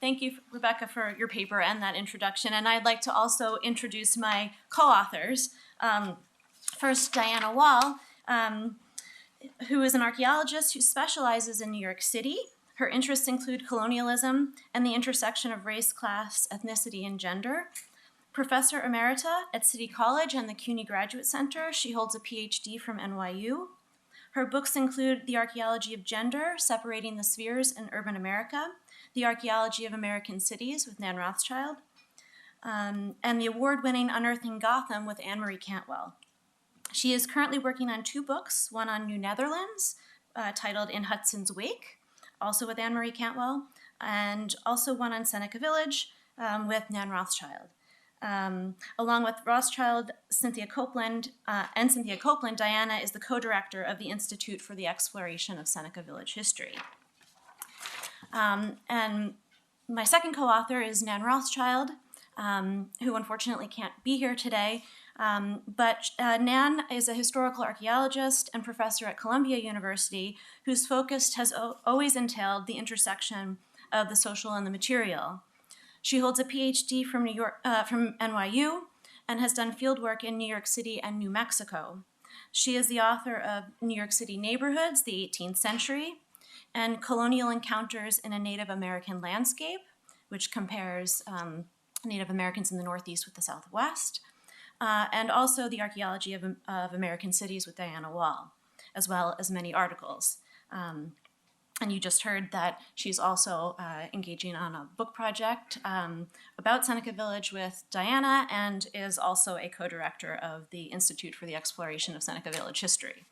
Thank you, Rebecca, for your paper and that introduction. And I'd like to also introduce my co-authors. First, Diana Wall, who is an archaeologist who specializes in New York City. Her interests include colonialism and the intersection of race, class, ethnicity, and gender. Professor Emerita at City College and the CUNY Graduate Center, she holds a PhD from NYU. Her books include The Archaeology of Gender, Separating the Spheres in Urban America, The Archaeology of American Cities with Nan Rothschild, and the award-winning Unearthing Gotham with Anne-Marie Cantwell. She is currently working on 2 books, one on New Netherlands, titled In Hudson's Wake, also with Anne-Marie Cantwell, and also one on Seneca Village with Nan Rothschild. Along with Rothschild, Cynthia Copeland, Diana is the co-director of the Institute for the Exploration of Seneca Village History. And my second co-author is Nan Rothschild, who unfortunately can't be here today. But Nan is a historical archaeologist and professor at Columbia University whose focus has always entailed the intersection of the social and the material. She holds a PhD from NYU and has done fieldwork in New York City and New Mexico. She is the author of New York City Neighborhoods, the 18th Century, and Colonial Encounters in a Native American Landscape, which compares Native Americans in the Northeast with the Southwest, and also The Archaeology of American Cities with Diana Wall, as well as many articles. And you just heard that she's also engaging on a book project about Seneca Village with Diana and is also a co-director of the Institute for the Exploration of Seneca Village History.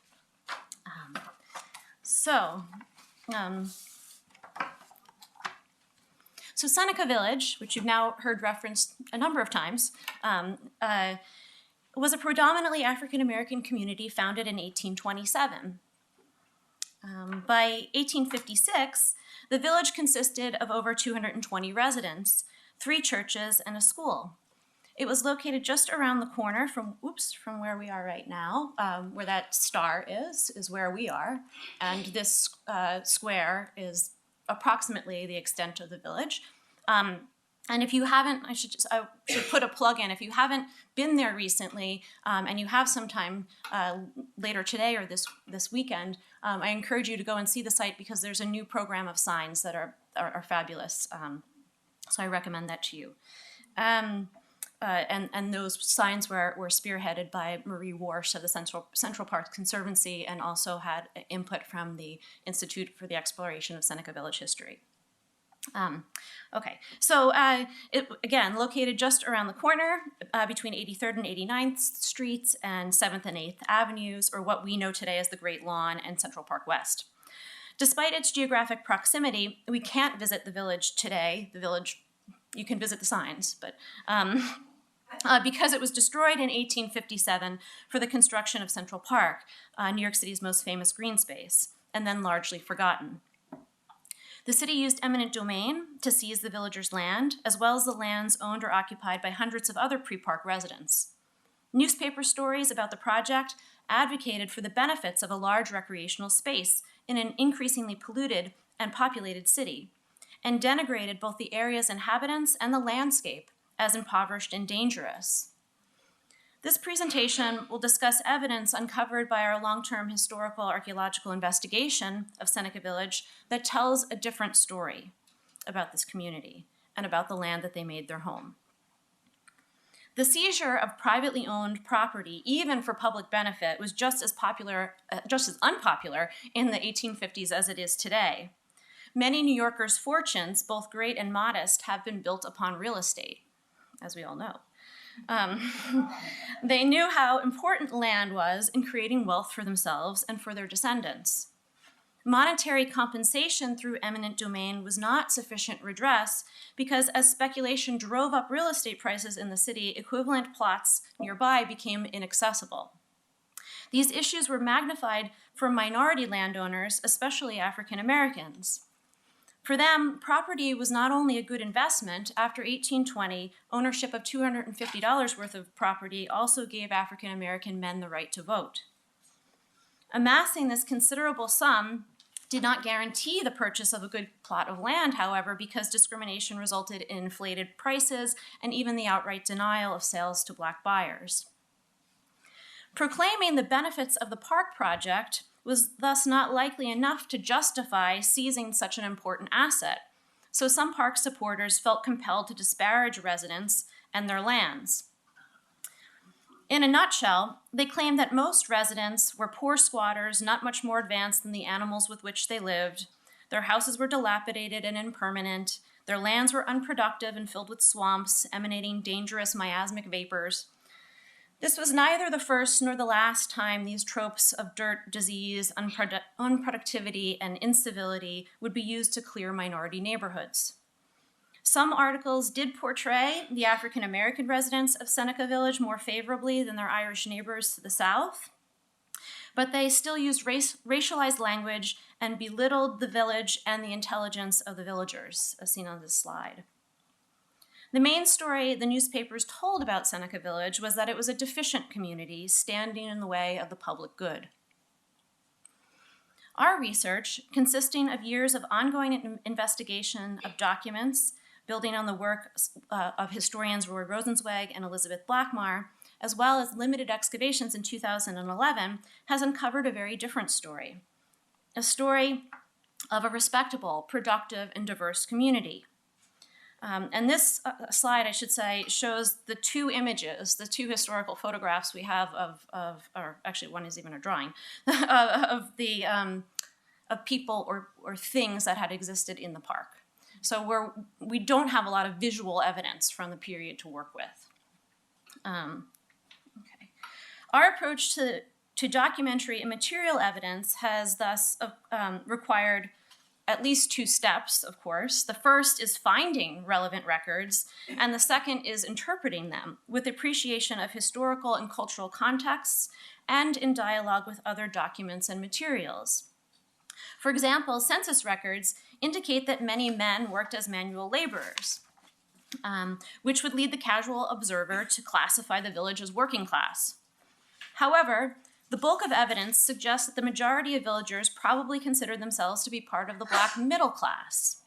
So Seneca Village, which you've now heard referenced a number of times, was a predominantly African-American community founded in 1827. By 1856, the village consisted of over 220 residents, 3 churches, and a school. It was located just around the corner from where we are right now, where that star is where we are, and this square is approximately the extent of the village. And if you haven't, I should put a plug in. If you haven't been there recently and you have some time later today or this weekend, I encourage you to go and see the site because there's a new program of signs that are fabulous. So I recommend that to you. And those signs were spearheaded by Marie Warsh of the Central Park Conservancy and also had input from the Institute for the Exploration of Seneca Village History. Okay, so again, located just around the corner between 83rd and 89th Streets and 7th and 8th Avenues, or what we know today as the Great Lawn and Central Park West. Despite its geographic proximity, we can't visit the village today. The village, you can visit the signs, but because it was destroyed in 1857 for the construction of Central Park, New York City's most famous green space, and then largely forgotten. The city used eminent domain to seize the villagers' land, as well as the lands owned or occupied by hundreds of other pre-park residents. Newspaper stories about the project advocated for the benefits of a large recreational space in an increasingly polluted and populated city, and denigrated both the area's inhabitants and the landscape as impoverished and dangerous. This presentation will discuss evidence uncovered by our long-term historical archaeological investigation of Seneca Village that tells a different story about this community and about the land that they made their home. The seizure of privately owned property, even for public benefit, was just as unpopular in the 1850s as it is today. Many New Yorkers' fortunes, both great and modest, have been built upon real estate, as we all know. They knew how important land was in creating wealth for themselves and for their descendants. Monetary compensation through eminent domain was not sufficient redress because as speculation drove up real estate prices in the city, equivalent plots nearby became inaccessible. These issues were magnified for minority landowners, especially African Americans. For them, property was not only a good investment. After 1820, ownership of $250 worth of property also gave African American men the right to vote. Amassing this considerable sum did not guarantee the purchase of a good plot of land, however, because discrimination resulted in inflated prices and even the outright denial of sales to Black buyers. Proclaiming the benefits of the park project was thus not likely enough to justify seizing such an important asset, so some park supporters felt compelled to disparage residents and their lands. In a nutshell, they claimed that most residents were poor squatters, not much more advanced than the animals with which they lived. Their houses were dilapidated and impermanent. Their lands were unproductive and filled with swamps, emanating dangerous miasmic vapors. This was neither the first nor the last time these tropes of dirt, disease, unproductivity, and incivility would be used to clear minority neighborhoods. Some articles did portray the African American residents of Seneca Village more favorably than their Irish neighbors to the south, but they still used racialized language and belittled the village and the intelligence of the villagers, as seen on this slide. The main story the newspapers told about Seneca Village was that it was a deficient community standing in the way of the public good. Our research, consisting of years of ongoing investigation of documents, building on the work of historians Roy Rosenzweig and Elizabeth Blackmar, as well as limited excavations in 2011, has uncovered a very different story. A story of a respectable, productive, and diverse community. And this slide, I should say, shows the two images, the two historical photographs we have or actually one is even a drawing, of people or things that had existed in the park. So we don't have a lot of visual evidence from the period to work with. Okay. Our approach to documentary and material evidence has thus required at least two steps, of course. The first is finding relevant records, and the second is interpreting them with appreciation of historical and cultural contexts and in dialogue with other documents and materials. For example, census records indicate that many men worked as manual laborers, which would lead the casual observer to classify the village as working class. However, the bulk of evidence suggests that the majority of villagers probably considered themselves to be part of the Black middle class.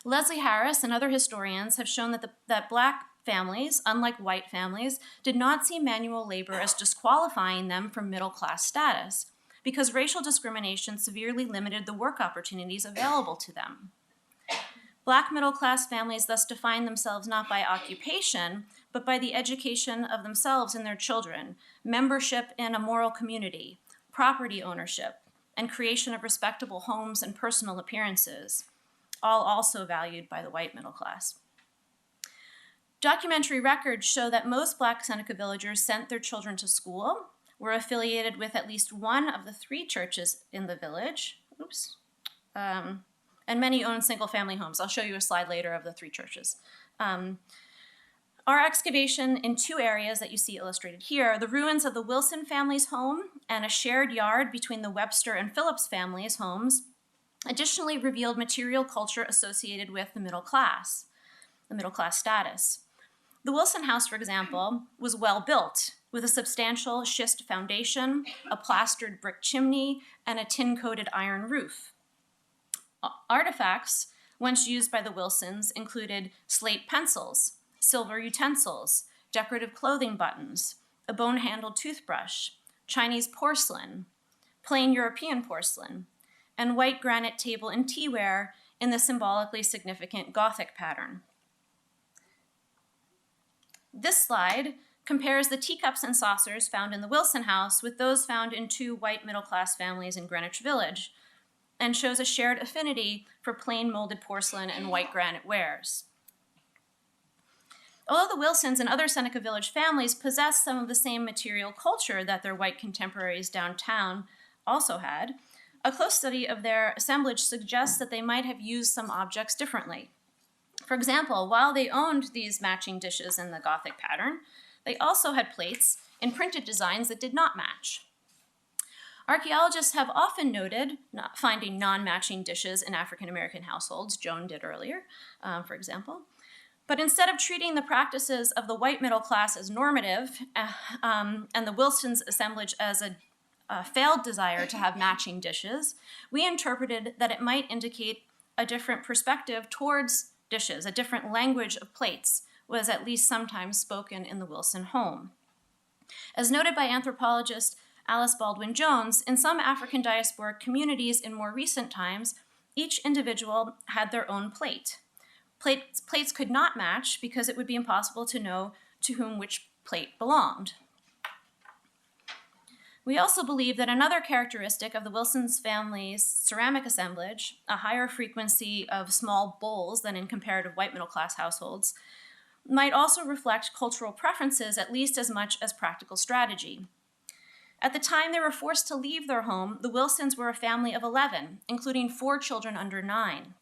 Leslie Harris and other historians have shown that Black families, unlike white families, did not see manual labor as disqualifying them from middle class status, because racial discrimination severely limited the work opportunities available to them. Black middle-class families thus define themselves not by occupation, but by the education of themselves and their children, membership in a moral community, property ownership, and creation of respectable homes and personal appearances, all also valued by the white middle class. Documentary records show that most Black Seneca villagers sent their children to school, were affiliated with at least one of the 3 churches in the village, and many owned single-family homes. I'll show you a slide later of the 3 churches. Our excavation in 2 areas that you see illustrated here, the ruins of the Wilson family's home and a shared yard between the Webster and Phillips families' homes, additionally revealed material culture associated with the middle class status. The Wilson house, for example, was well built, with a substantial schist foundation, a plastered brick chimney, and a tin-coated iron roof. Artifacts once used by the Wilsons included slate pencils, silver utensils, decorative clothing buttons, a bone-handled toothbrush, Chinese porcelain, plain European porcelain, and white granite table and teaware in the symbolically significant Gothic pattern. This slide compares the teacups and saucers found in the Wilson house with those found in 2 white middle-class families in Greenwich Village, and shows a shared affinity for plain molded porcelain and white granite wares. Although the Wilsons and other Seneca Village families possessed some of the same material culture that their white contemporaries downtown also had, a close study of their assemblage suggests that they might have used some objects differently. For example, while they owned these matching dishes in the Gothic pattern, they also had plates in printed designs that did not match. Archaeologists have often noted not finding non-matching dishes in African American households. Joan did earlier, for example. But instead of treating the practices of the white middle class as normative and the Wilsons' assemblage as failed desire to have matching dishes, we interpreted that it might indicate a different perspective towards dishes, a different language of plates was at least sometimes spoken in the Wilson home. As noted by anthropologist Alice Baldwin Jones, in some African diasporic communities in more recent times, each individual had their own plate. Plates could not match because it would be impossible to know to whom which plate belonged. We also believe that another characteristic of the Wilson's family's ceramic assemblage, a higher frequency of small bowls than in comparative white middle-class households, might also reflect cultural preferences at least as much as practical strategy. At the time they were forced to leave their home, the Wilsons were a family of 11, including 4 children under 9.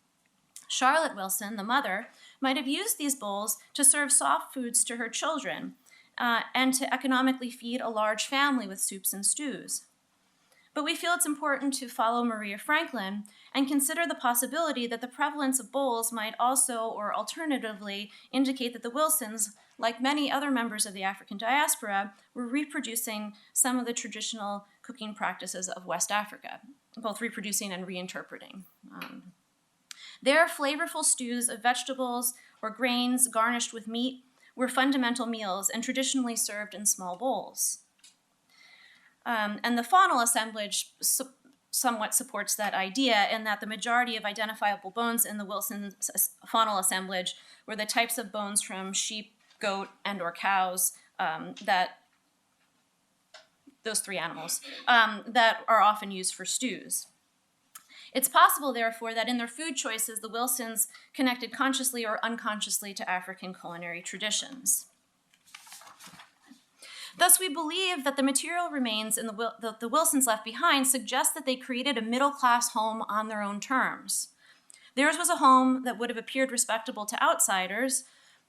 Charlotte Wilson, the mother, might have used these bowls to serve soft foods to her children, and to economically feed a large family with soups and stews. But we feel it's important to follow Maria Franklin and consider the possibility that the prevalence of bowls might also, or alternatively, indicate that the Wilsons, like many other members of the African diaspora, were reproducing some of the traditional cooking practices of West Africa, both reproducing and reinterpreting. Their flavorful stews of vegetables or grains garnished with meat were fundamental meals and traditionally served in small bowls. And the faunal assemblage somewhat supports that idea in that the majority of identifiable bones in the Wilson faunal assemblage were the types of bones from sheep, goat, and or cows, those 3 animals, that are often used for stews. It's possible, therefore, that in their food choices, the Wilsons connected consciously or unconsciously to African culinary traditions. Thus, we believe that the material remains that the Wilsons left behind suggest that they created a middle-class home on their own terms. Theirs was a home that would have appeared respectable to outsiders,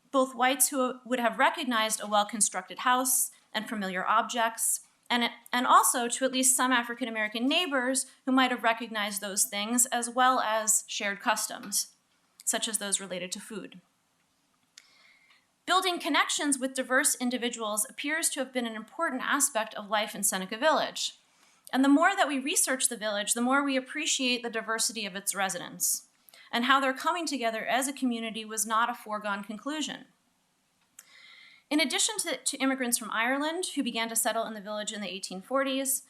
both whites who would have recognized a well-constructed house and familiar objects, and also to at least some African-American neighbors who might have recognized those things, as well as shared customs, such as those related to food. Building connections with diverse individuals appears to have been an important aspect of life in Seneca Village. And the more that we research the village, the more we appreciate the diversity of its residents and how their coming together as a community was not a foregone conclusion. In addition to immigrants from Ireland who began to settle in the village in the 1840s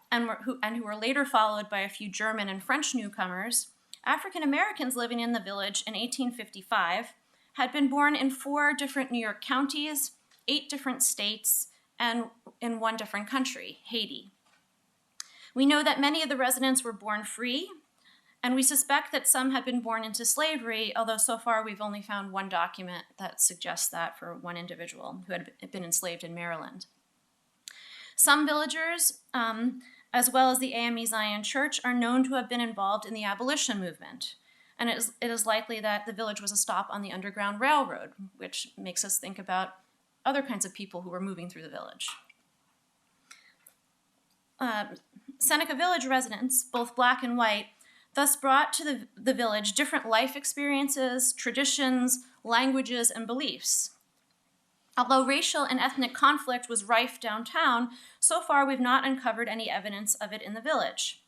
and who were later followed by a few German and French newcomers, African Americans living in the village in 1855 had been born in 4 different New York counties, 8 different states, and in 1 different country, Haiti. We know that many of the residents were born free, and we suspect that some had been born into slavery, although so far we've only found 1 document that suggests that for 1 individual who had been enslaved in Maryland. Some villagers, as well as the AME Zion Church, are known to have been involved in the abolition movement, and it is likely that the village was a stop on the Underground Railroad, which makes us think about other kinds of people who were moving through the village. Seneca Village residents, both black and white, thus brought to the village different life experiences, traditions, languages, and beliefs. Although racial and ethnic conflict was rife downtown, so far we've not uncovered any evidence of it in the village.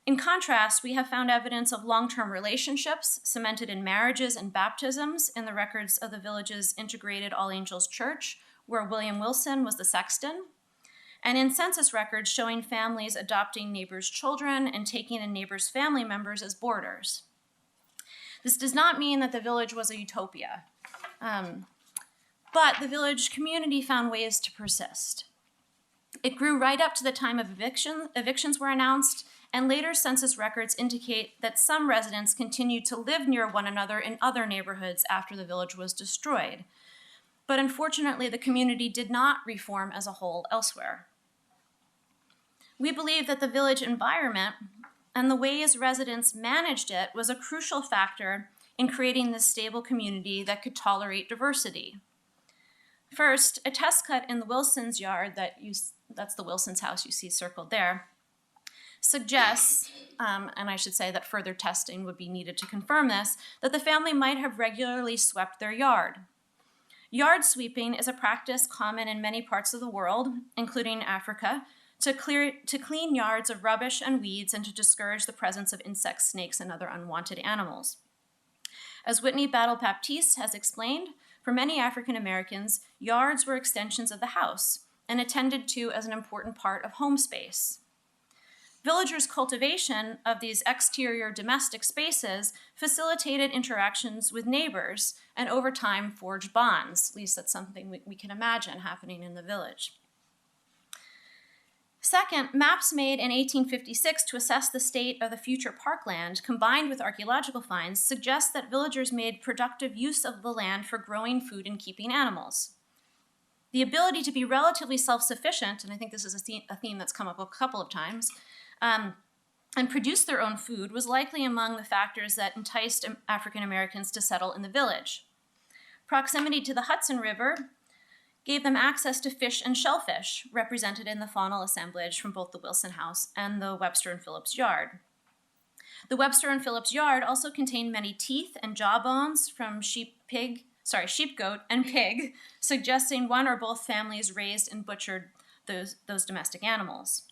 In contrast, we have found evidence of long-term relationships cemented in marriages and baptisms in the records of the village's integrated All Angels Church, where William Wilson was the sexton, and in census records showing families adopting neighbors' children and taking in neighbors' family members as boarders. This does not mean that the village was a utopia, but the village community found ways to persist. It grew right up to the time of evictions were announced, and later census records indicate that some residents continued to live near one another in other neighborhoods after the village was destroyed. But unfortunately, the community did not reform as a whole elsewhere. We believe that the village environment and the ways residents managed it was a crucial factor in creating this stable community that could tolerate diversity. First, a test cut in the Wilsons' yard, that's the Wilsons' house you see circled there, suggests, and I should say that further testing would be needed to confirm this, that the family might have regularly swept their yard. Yard sweeping is a practice common in many parts of the world, including Africa, to clean yards of rubbish and weeds and to discourage the presence of insects, snakes, and other unwanted animals. As Whitney Battle Baptiste has explained, for many African Americans, yards were extensions of the house and attended to as an important part of home space. Villagers' cultivation of these exterior domestic spaces facilitated interactions with neighbors and over time forged bonds. At least that's something we can imagine happening in the village. Second, maps made in 1856 to assess the state of the future parkland, combined with archaeological finds, suggest that villagers made productive use of the land for growing food and keeping animals. The ability to be relatively self-sufficient, and I think this is a theme that's come up a couple of times, and produce their own food was likely among the factors that enticed African Americans to settle in the village. Proximity to the Hudson River gave them access to fish and shellfish, represented in the faunal assemblage from both the Wilson House and the Webster and Phillips Yard. The Webster and Phillips Yard also contained many teeth and jawbones from sheep, goat, and pig, suggesting one or both families raised and butchered those domestic animals.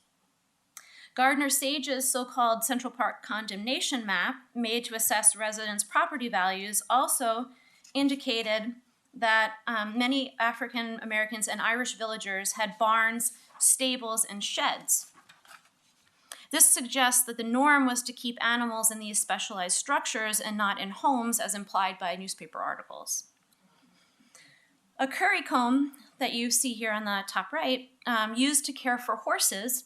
Gardner Sage's so-called Central Park condemnation map, made to assess residents' property values, also indicated that many African Americans and Irish villagers had barns, stables, and sheds. This suggests that the norm was to keep animals in these specialized structures and not in homes, as implied by newspaper articles. A curry comb that you see here on the top right, used to care for horses,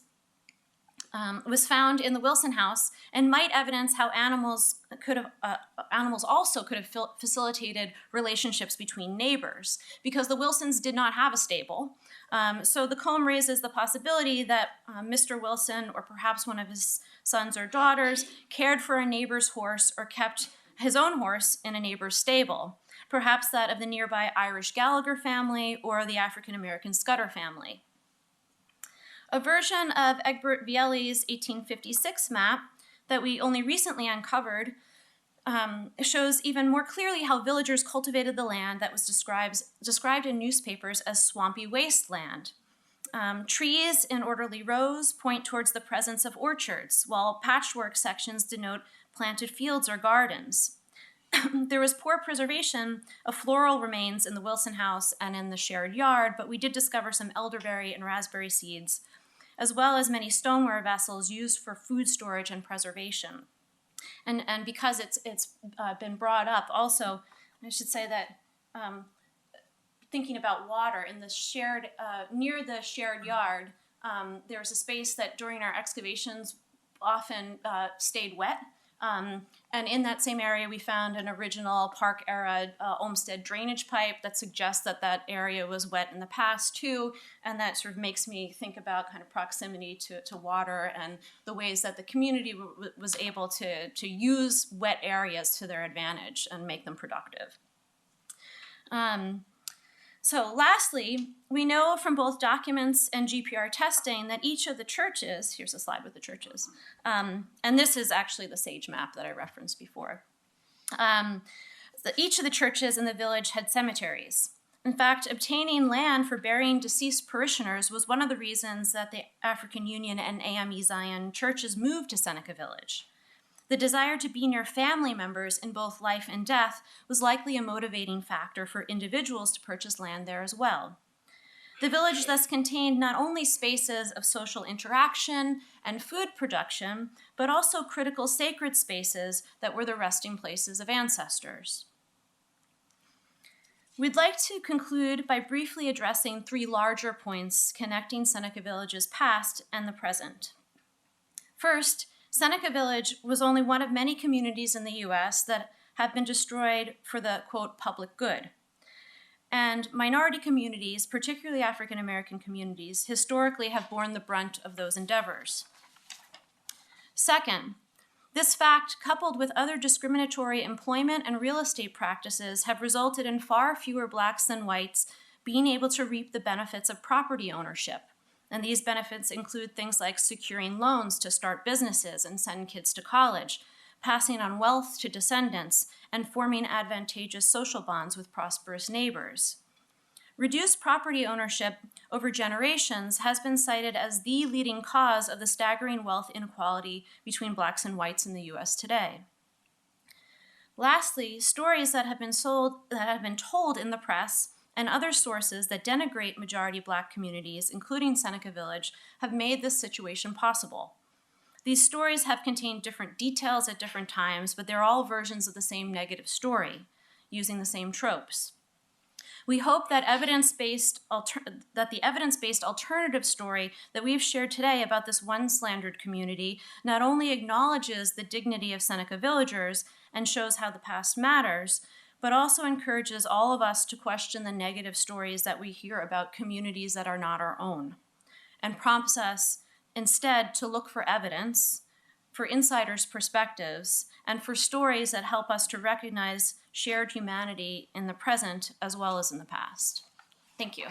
was found in the Wilson House and might evidence how animals also could have facilitated relationships between neighbors, because the Wilsons did not have a stable. So the comb raises the possibility that Mr. Wilson, or perhaps one of his sons or daughters, cared for a neighbor's horse or kept his own horse in a neighbor's stable, perhaps that of the nearby Irish Gallagher family or the African American Scudder family. A version of Egbert Vielli's 1856 map that we only recently uncovered shows even more clearly how villagers cultivated the land that was described in newspapers as swampy wasteland. Trees in orderly rows point towards the presence of orchards, while patchwork sections denote planted fields or gardens. There was poor preservation of floral remains in the Wilson House and in the shared yard, but we did discover some elderberry and raspberry seeds, as well as many stoneware vessels used for food storage and preservation. And because it's been brought up also, I should say that thinking about water in the shared, near the shared yard, there was a space that during our excavations often stayed wet. And in that same area, we found an original park-era Olmsted drainage pipe that suggests that that area was wet in the past, too, and that sort of makes me think about kind of proximity to water and the ways that the community was able to use wet areas to their advantage and make them productive. So lastly, we know from both documents and GPR testing that each of the churches, here's a slide with the churches, and this is actually the Sage map that I referenced before. Each of the churches in the village had cemeteries. In fact, obtaining land for burying deceased parishioners was one of the reasons that the African Union and AME Zion churches moved to Seneca Village. The desire to be near family members in both life and death was likely a motivating factor for individuals to purchase land there as well. The village thus contained not only spaces of social interaction and food production, but also critical sacred spaces that were the resting places of ancestors. We'd like to conclude by briefly addressing three larger points connecting Seneca Village's past and the present. First, Seneca Village was only one of many communities in the US that have been destroyed for the, quote, public good. And minority communities, particularly African American communities, historically have borne the brunt of those endeavors. Second, this fact, coupled with other discriminatory employment and real estate practices, have resulted in far fewer blacks than whites being able to reap the benefits of property ownership. And these benefits include things like securing loans to start businesses and send kids to college, passing on wealth to descendants, and forming advantageous social bonds with prosperous neighbors. Reduced property ownership over generations has been cited as the leading cause of the staggering wealth inequality between Blacks and whites in the US today. Lastly, stories that have been told in the press and other sources that denigrate majority Black communities, including Seneca Village, have made this situation possible. These stories have contained different details at different times, but they're all versions of the same negative story, using the same tropes. We hope that the evidence-based alternative story that we've shared today about this one slandered community not only acknowledges the dignity of Seneca villagers and shows how the past matters, but also encourages all of us to question the negative stories that we hear about communities that are not our own, and prompts us instead to look for evidence, for insiders' perspectives, and for stories that help us to recognize shared humanity in the present as well as in the past. Thank you.